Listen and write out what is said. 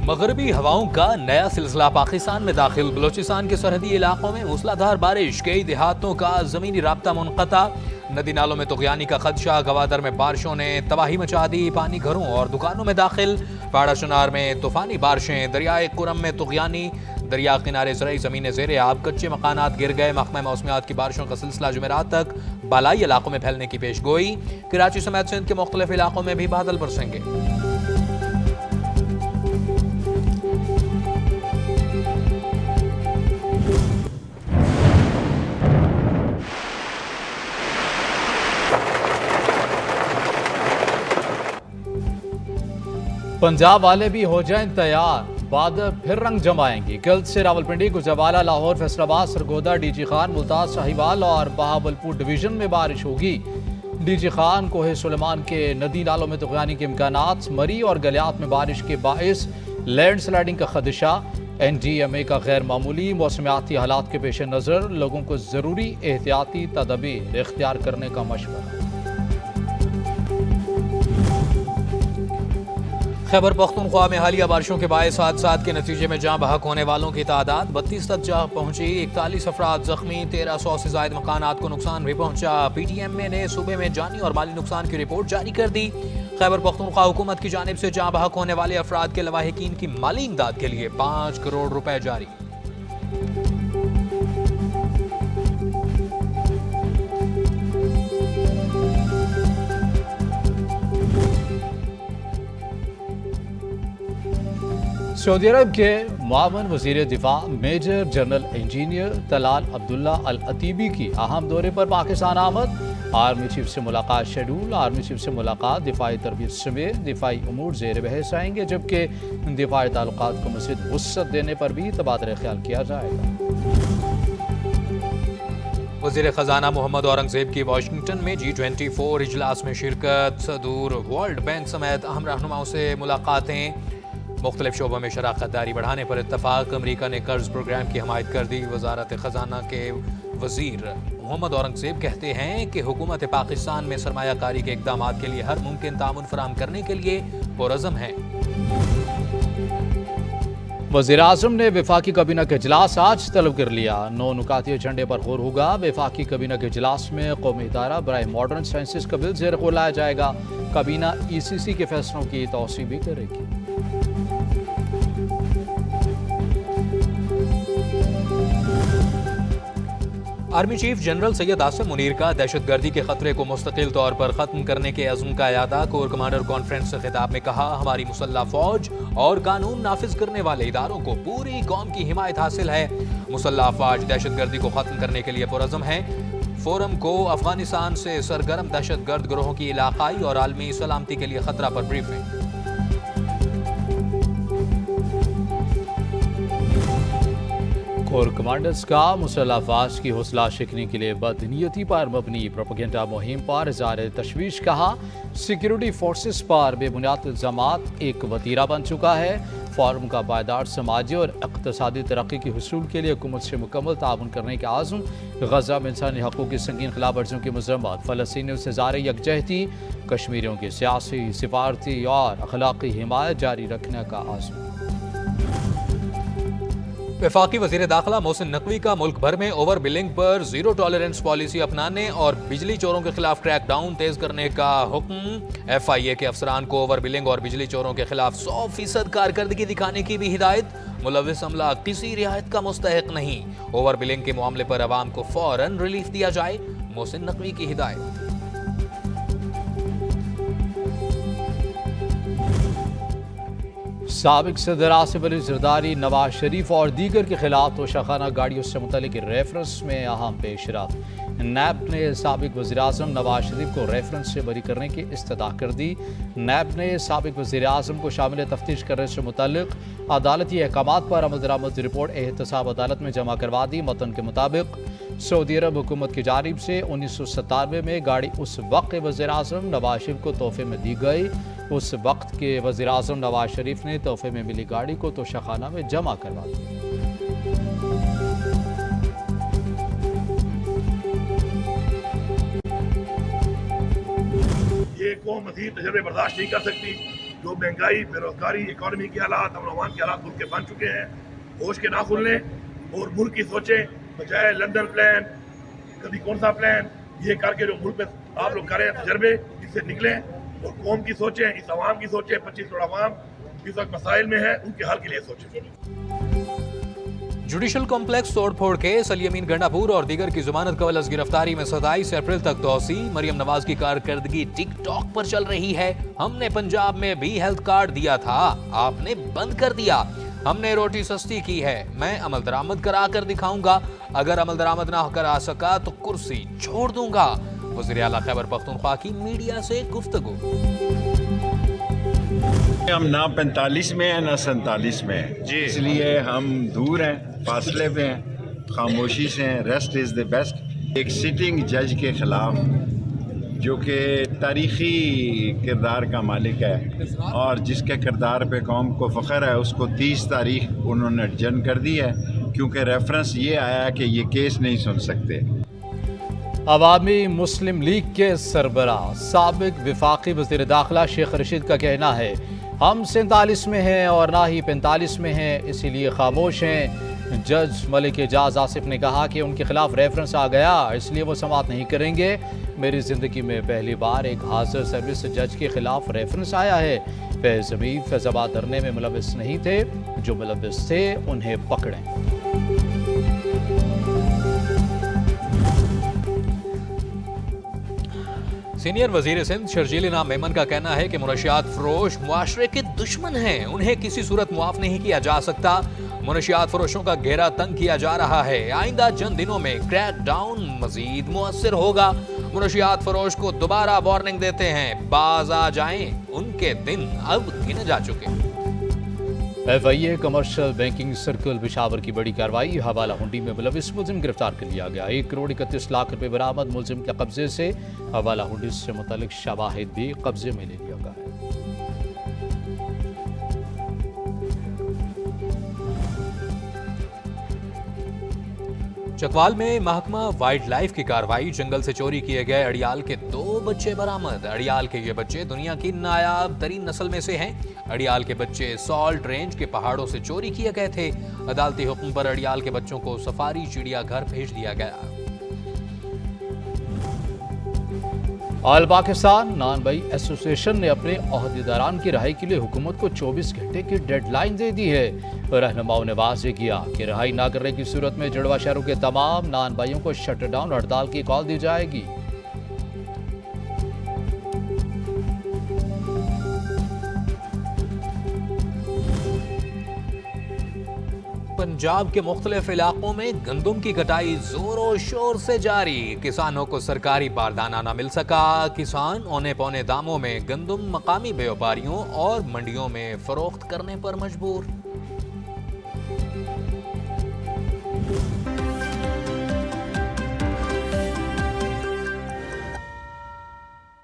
मगरबी हवाओं का नया सिलसिला पाकिस्तान में दाखिल। बलोचिस्तान के सरहदी इलाकों में मूसलाधार बारिश, कई देहातों का जमीनी राब्ता मुनक़ता। नदी नालों में तुग़यानी का खदशा। गवादर में बारिशों ने तबाही मचा दी, पानी घरों और दुकानों में दाखिल। पाड़ा शुनार में तूफानी बारिशें, दरियाए कुरम में तुग़यानी। दरिया किनारे ज़रई ज़मीनें ज़ेरे आब, कच्चे मकानात गिर गए। महकमा मौसमियात की बारिशों का सिलसिला जुमेरात तक बालाई इलाकों में फैलने की पेश गोई। कराची समेत सिंध के मुख्तलिफ इलाकों में भी बादल बरसेंगे। पंजाब वाले भी हो जाएं तैयार, बादल फिर रंग जमाएंगे। कल से रावलपिंडी, गुजरावाला, लाहौर, फैसलाबाद, सरगोदा, डीजी खान, मुल्तान, साहिवाल और बहावलपुर डिवीजन में बारिश होगी। डीजी खान, कोहे सुलेमान के नदी नालों में तुग़यानी के इम्कानात। मरी और गलियात में बारिश के बाइस लैंड स्लाइडिंग का खदशा। NDMA का गैर मामूली मौसमियाती हालात के पेश नज़र लोगों को ज़रूरी एहतियाती तदबीर इख्तियार करने का मशवरा। खैबर पख्तूनख्वा में हालिया बारिशों के बायस हादसात के नतीजे में जाँ बहक होने वालों की तादाद 32 तक जा पहुंची। 41 अफराद जख्मी, 1300 से जायद मकानात को नुकसान भी पहुंचा। PTMA ने सूबे में जानी और माली नुकसान की रिपोर्ट जारी कर दी। खैबर पख्तूनख्वा हुकूमत की जानिब से जाँ बहक होने वाले अफराद के लवाहिकीन की माली इमदाद के लिए 5 करोड़ रुपए जारी। सऊदी अरब के मुआवन वज़ीर दिफा major general engineer Talal Abdullah Al Otaibi की अहम दौरे पर पाकिस्तान आमद। आर्मी चीफ से मुलाकात शेड्यूल। आर्मी चीफ से मुलाकात दिफाई तरबियत समेत दिफाई उमूर ज़ेर बहस आएंगे, जबकि दिफाई ताल्लुकात को मज़ीद वुसअत देने पर भी तबादला ख्याल किया जाएगा। वज़ीर ख़जाना मोहम्मद औरंगज़ेब की वाशिंगटन में G24 इजलास में शिरकत। सदूर वर्ल्ड बैंक समेत अहम रहनुमाओं से मुलाकातें। मुख्तलिफ शोबों में शराकत दारी बढ़ाने पर इत्तफाक। अमरीका ने कर्ज प्रोग्राम की हमायत कर दी। वजारत ख़जाना के वज़ीर मोहम्मद औरंगज़ेब कहते हैं कि हुकूमत पाकिस्तान में सरमायाकारी के इक़दाम के लिए हर मुमकिन तामुन फराहम करने के लिए पुरअज़्म है। वज़ीर-ए-आज़म ने वफाकी काबीना का इजलास आज तलब कर लिया। 9 नुकाती एजेंडे पर गौर होगा। वफाकी काबीना के इजलास में कौमी इदारा बराए मॉडर्न साइंसेस का बिल ज़ेर गौर लाया जाएगा। काबीना ECC के फैसलों की तौसीब भी करेगी। Army chief general Syed Asim Munir का दहशतगर्दी के खतरे को मुस्तकिल तौर पर खत्म करने के अज़्म का यादा। कोर कमांडर कॉन्फ्रेंस से खिताब में कहा, हमारी मुसल्लह फौज और कानून नाफिज करने वाले इदारों को पूरी कौम की हिमायत हासिल है। मुसल्लह फौज दहशतगर्दी को खत्म करने के लिए पुरअज़्म है। फोरम को अफगानिस्तान से सरगर्म दहशतगर्द गिरोहों की इलाकाई और आलमी सलामती के लिए खतरा पर ब्रीफिंग। कोर कमांडर्स का मुसल्लह अफवाज की हौसला शिकनी के लिए बदनीयती पर मबनी प्रोपेगेंडा मुहिम पर इज़हार तशवीश। कहा, सिक्योरिटी फोर्सेस पर बेबुनियाद इल्ज़ामात एक वतीरा बन चुका है। फोरम का पायदार समाजी और इक़्तिसादी तरक्की के हुसूल के लिए हुकूमत से मुकम्मल ताउन करने के आज़म। गज़ा में इंसानी हक़ूक़ की संगीन खिलाफ वर्जियों की मज़म्मत। फ़लस्तीनियों से ज़ाहिर यकजहती। कश्मीरियों की सियासी, सिफारती और अखलाक़ी हिमायत जारी रखने का आज़म। वफाकी वज़ीर दाखिला मोहसिन नकवी का मुल्क भर में ओवर बिलिंग पर ज़ीरो टॉलरेंस पॉलिसी अपनाने और बिजली चोरों के खिलाफ क्रैक डाउन तेज करने का हुक्म। FIA के अफसरान को ओवर बिलिंग और बिजली चोरों के खिलाफ 100% कारकर्दगी दिखाने की भी हिदायत। मुलव्विस अमला किसी रियायत का मुस्तहिक नहीं। ओवर बिलिंग के मामले पर अवाम को फौरन रिलीफ दिया जाए, मोहसिन नकवी की हिदायत। साबिक सदर आसिफ अली जरदारी, नवाज शरीफ और दीगर के खिलाफ तोशाखाना गाड़ियों से मुतल्लिक रेफरेंस में अहम पेशरफ। नैब ने साबिक वज़ीर-ए-आज़म नवाज शरीफ को रेफरेंस से बरी करने की इस्तदा कर दी। नैब ने साबिक वज़ीर-ए-आज़म को शामिल तफ्तीश करने से मुतल्लिक अदालती अहकामात पर अमल दरामद रिपोर्ट एहतसाब अदालत में जमा करवा दी। मतन के मुताबिक सऊदी अरब हुकूमत की जानिब से 1997 में गाड़ी उस वक्त के वज़ीर-ए-आज़म नवाज शरीफ को तोहफे में दी गई। उस वक्त के वज़ीर-ए-आज़म नवाज शरीफ ने तोहफे में मिली गाड़ी को तोशाखाना में जमा करवा दिया। ये कौम मज़ीद तजर्बे बर्दाश्त नहीं कर सकती। जो महंगाई, बेरोजगारी, इकॉनमी के हालात, अमन के हालात मुल्क के बन चुके हैं, होश के ना खुलने और मुल्क की सोचें, बजाय लंदन प्लान, कभी कौन सा प्लान, ये करके जो मुल्क में आप लोग करें तजर्बे, इससे निकलें और कौम की सोचें, इस आवाम की सोचें, 25 करोड़ आवाम इस वक्त मसाइल में है, उनके हल के लिए सोचें। जुडिशल कॉम्प्लेक्स तोड़फोड़ केस, अलीमीन गंडापुर और दीगर की जमानत कवलस गिरफ्तारी में 27 अप्रैल तक तोसी। मरियम नवाज की कारकर्दगी टिकटॉक पर चल रही है। हमने पंजाब में भी हेल्थ कार्ड दिया था, आपने बंद कर दिया। हमने रोटी सस्ती की है, मैं अमल दरामद करा कर दिखाऊंगा। अगर अमल दरामद ना करा सका तो कुर्सी छोड़ दूंगा। वज़ीर आला खैबर पख्तूनख्वा की मीडिया से गुफ्तगू। हम ना 45 में हैं ना 47 में हैं, इसलिए हम दूर हैं, फासले पे हैं, खामोशी से हैं। Rest is the best. एक सिटिंग जज के ख़िलाफ़ जो कि तारीख़ी किरदार का मालिक है और जिसके किरदार पे कौम को फ़ख्र है, उसको 30 तारीख उन्होंने एडजर्न कर दी है क्योंकि रेफरेंस ये आया कि ये केस नहीं सुन सकते। अवामी मुस्लिम लीग के सरबरा साबिक विफाकी वज़ीर दाखिला शेख रशीद का कहना है, हम 47 में हैं और ना ही 45 में हैं, इसीलिए खामोश हैं। जज मलिक एजाज आसिफ ने कहा कि उनके खिलाफ रेफरेंस आ गया, इसलिए वो समाअत नहीं करेंगे। मेरी ज़िंदगी में पहली बार एक हाजिर सर्विस जज के खिलाफ रेफरेंस आया है। फैज़ हमीद फैज़ाबाद धरने में मुलव्विस नहीं थे, जो मुलव्विस थे उन्हें पकड़ें। सीनियर वजीर सिंध शर्जील इनाम मेमन का कहना है कि मुनशियात फरोश मुआशरे के दुश्मन हैं, उन्हें किसी सूरत मुआफ नहीं किया जा सकता। मुनशियात फरोशों का घेरा तंग किया जा रहा है, आइंदा चंद दिनों में क्रैक डाउन मजीद मुअस्सिर होगा। मुनशियात फरोश को दोबारा वार्निंग देते हैं, बाज आ जाएं, उनके दिन अब गिने जा चुके। FIA commercial banking circle Peshawar की बड़ी कार्रवाई, हवाला हुंडी में मुलविस मुलजिम गिरफ्तार कर लिया गया। 1 करोड़ 31 लाख रुपए बरामद। मुलजिम के कब्जे से हवाला हुंडी से मुतल्लिक शवाहिद भी कब्जे में ले लिया गया है। चकवाल में महकमा वाइल्ड लाइफ की कार्रवाई, जंगल से चोरी किए गए अड़ियाल के 2 बच्चे बरामद। अड़ियाल के ये बच्चे दुनिया की नायाब तरीन नस्ल में से हैं। अड़ियाल के बच्चे सॉल्ट रेंज के पहाड़ों से चोरी किए गए थे। अदालती हुक्म पर अड़ियाल के बच्चों को सफारी चिड़ियाघर भेज दिया गया। All Pakistan non by association ने अपने अहदेदारान की रिहाई के लिए हुकूमत को 24 घंटे की डेडलाइन दे दी है। रहनुमाओं ने वाज़ेह किया कि रिहाई न करने की सूरत में जुड़वा शहरों के तमाम नॉन बाइयों को शटडाउन हड़ताल की कॉल दी जाएगी। पंजाब के मुख्तलिफ इलाकों में गंदम की कटाई जोरों शोर से जारी। किसानों को सरकारी बारदाना न मिल सका। किसान औने पौने दामों में गंदम मकामी व्यापारियों और मंडियों में फरोख्त करने पर मजबूर।